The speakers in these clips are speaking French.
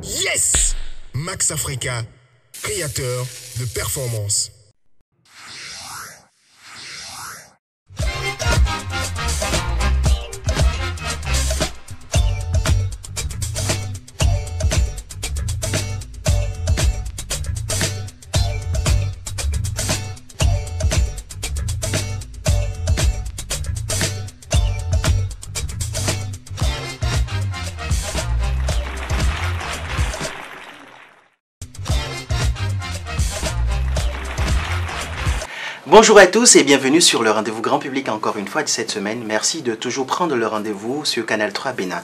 Yes! Max Africa, créateur de performance. Bonjour à tous et bienvenue sur le rendez-vous grand public encore une fois de cette semaine. Merci de toujours prendre le rendez-vous sur Canal 3 Bénin.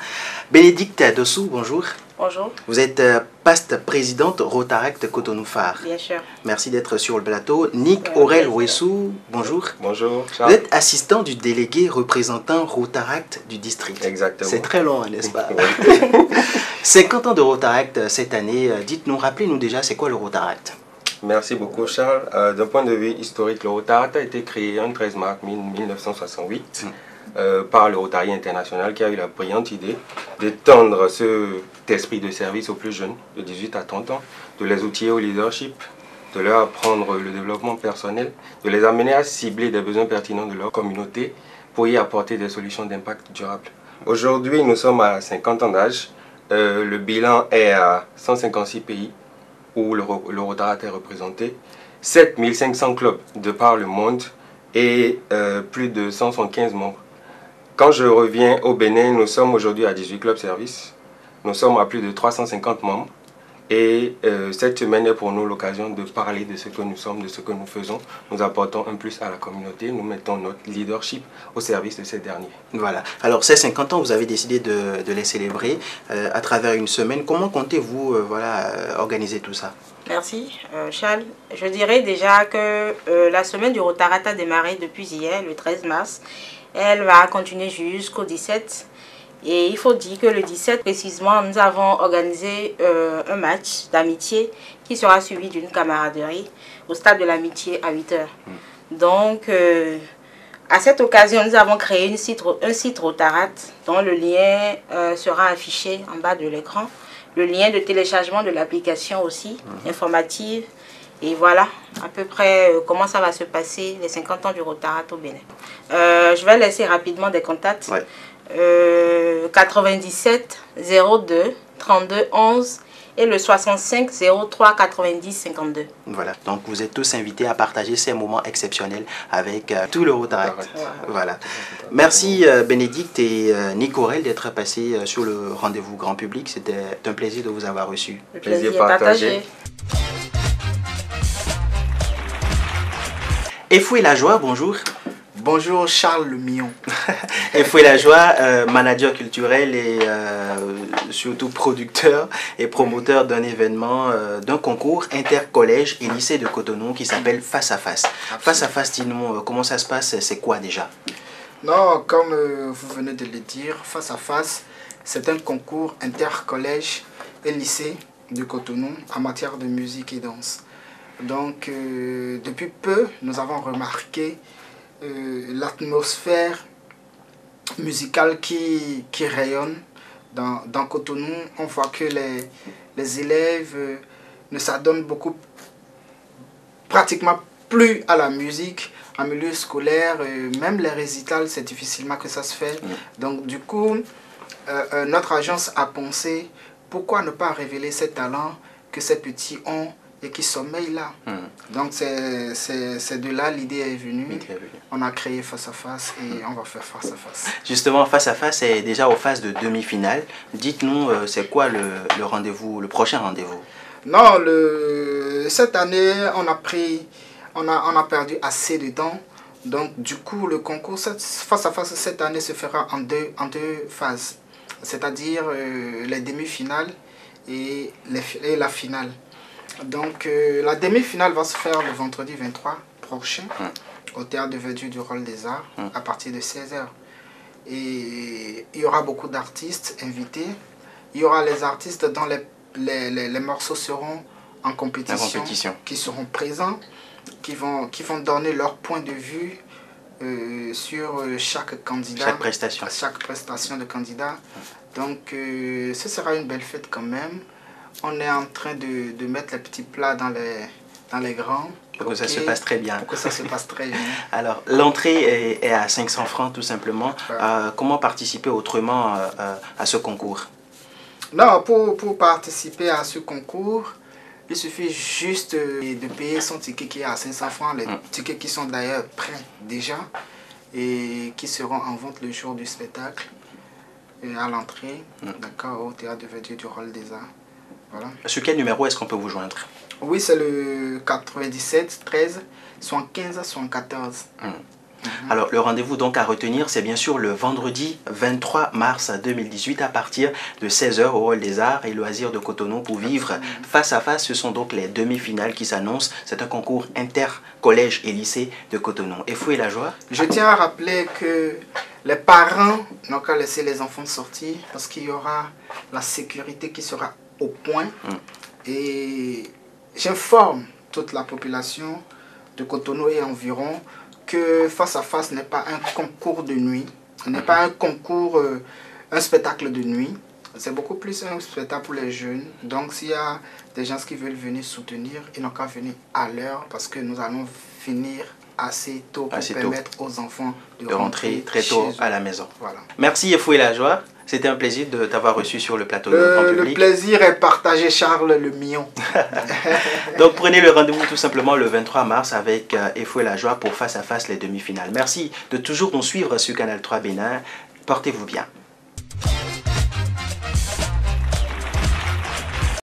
Bénédicte Dossou, bonjour. Bonjour. Vous êtes past présidente Rotaract Cotonou Phare. Bien sûr. Merci d'être sur le plateau. Nick Aurel Wessou, bonjour. Bonjour. Vous êtes assistant du délégué représentant Rotaract du district. Exactement. C'est très long, n'est-ce pas? 50 ans de Rotaract cette année. Dites-nous, rappelez-nous déjà, c'est quoi le Rotaract? Merci beaucoup Charles. D'un point de vue historique, le Rotaract a été créé le 13 mars 1968 par le Rotary International qui a eu la brillante idée d'étendre cet esprit de service aux plus jeunes de 18 à 30 ans, de les outiller au leadership, de leur apprendre le développement personnel, de les amener à cibler des besoins pertinents de leur communauté pour y apporter des solutions d'impact durable. Aujourd'hui, nous sommes à 50 ans d'âge. Le bilan est à 156 pays où le Rotaract est représenté, 7500 clubs de par le monde et plus de 175 membres. Quand je reviens au Bénin, nous sommes aujourd'hui à 18 clubs services, nous sommes à plus de 350 membres et cette semaine est pour nous l'occasion de parler de ce que nous sommes, de ce que nous faisons. Nous apportons un plus à la communauté, nous mettons notre leadership au service de ces derniers. Voilà. Alors ces 50 ans, vous avez décidé de les célébrer à travers une semaine. Comment comptez-vous organiser tout ça? Merci Charles. Je dirais déjà que la semaine du Rotaract a démarré depuis hier, le 13 mars. Elle va continuer jusqu'au 17. Et il faut dire que le 17 précisément, nous avons organisé un match d'amitié qui sera suivi d'une camaraderie au stade de l'amitié à 8 h. Donc, à cette occasion, nous avons créé un site Rotaract dont le lien sera affiché en bas de l'écran. Le lien de téléchargement de l'application aussi, informative. Et voilà à peu près comment ça va se passer les 50 ans du Rotaract au Bénin. Je vais laisser rapidement des contacts. Ouais. 97 02 32 11 et le 65 03 90 52. Voilà, donc vous êtes tous invités à partager ces moments exceptionnels avec tout le Rotaract. Voilà. Merci Bénédicte et Nick Aurel d'être passés sur le rendez-vous grand public. C'était un plaisir de vous avoir reçu. Le plaisir est partagé. Et Fouet la joie, bonjour. Bonjour Charles Le Millon. Et Fouet la joie, manager culturel et surtout producteur et promoteur d'un événement, d'un concours intercollège et lycée de Cotonou qui s'appelle Face à Face. Absolument. Face à Face, dis-nous comment ça se passe, c'est quoi déjà? Non, comme vous venez de le dire, Face à Face, c'est un concours intercollège et lycée de Cotonou en matière de musique et danse. Donc, depuis peu, nous avons remarqué l'atmosphère musicale qui rayonne dans Cotonou. On voit que les élèves ne s'adonnent pratiquement plus à la musique en milieu scolaire. Même les récitals, c'est difficilement que ça se fait. Donc du coup, notre agence a pensé pourquoi ne pas révéler ces talents que ces petits ont et qui sommeillent là. Donc c'est de là l'idée est venue. On a créé Face à Face et on va faire Face à Face. Justement, Face à Face est déjà aux phases de demi-finale. Dites-nous, c'est quoi le rendez-vous, le prochain rendez-vous? Non, cette année, on a perdu assez de temps. Donc du coup, le concours Face à Face cette année se fera en deux phases. C'est-à-dire les demi-finales et la finale. Donc la demi-finale va se faire le vendredi 23 prochain au théâtre de Verdure du Rôle des Arts à partir de 16 h. Et il y aura beaucoup d'artistes invités. Il y aura les artistes dont les morceaux seront en compétition, qui seront présents, qui vont donner leur point de vue sur chaque candidat, chaque prestation de candidat. Donc ce sera une belle fête quand même. on est en train de mettre les petits plats dans les grands. Pour que ça se passe très bien. Pour que ça se passe très bien. Alors, l'entrée est à 500 francs tout simplement. Ouais. Comment participer autrement à ce concours? Non, pour participer à ce concours, il suffit juste de payer son ticket qui est à 500 francs. Les tickets qui sont d'ailleurs prêts déjà et qui seront en vente le jour du spectacle et à l'entrée, d'accord, au théâtre de Verdure du Rôle des Arts. Voilà. Sur quel numéro est-ce qu'on peut vous joindre? Oui, c'est le 97 13 75 74. Alors, le rendez-vous donc à retenir, c'est bien sûr le vendredi 23 mars 2018 à partir de 16 h au Hall des Arts et Loisirs de Cotonou pour vivre face à face. Ce sont donc les demi-finales qui s'annoncent. C'est un concours inter-collège et lycée de Cotonou. Et Fouet la joie? Je tiens à rappeler que les parents n'ont qu'à laisser les enfants sortir parce qu'il y aura la sécurité qui sera au point. Et j'informe toute la population de Cotonou et environ que face à face n'est pas un concours de nuit, n'est pas un concours, un spectacle de nuit. C'est beaucoup plus un spectacle pour les jeunes. Donc s'il y a des gens qui veulent venir soutenir, ils n'ont qu'à venir à l'heure parce que nous allons finir assez tôt pour permettre aux enfants de rentrer très tôt à la maison. Voilà. Merci Fouet la joie. C'était un plaisir de t'avoir reçu sur le plateau de Grand Public. Le plaisir est partagé, Charles le Mion. Donc prenez le rendez-vous tout simplement le 23 mars avec Fouet la joie pour face à face les demi-finales. Merci de toujours nous suivre sur Canal 3 Bénin. Portez-vous bien.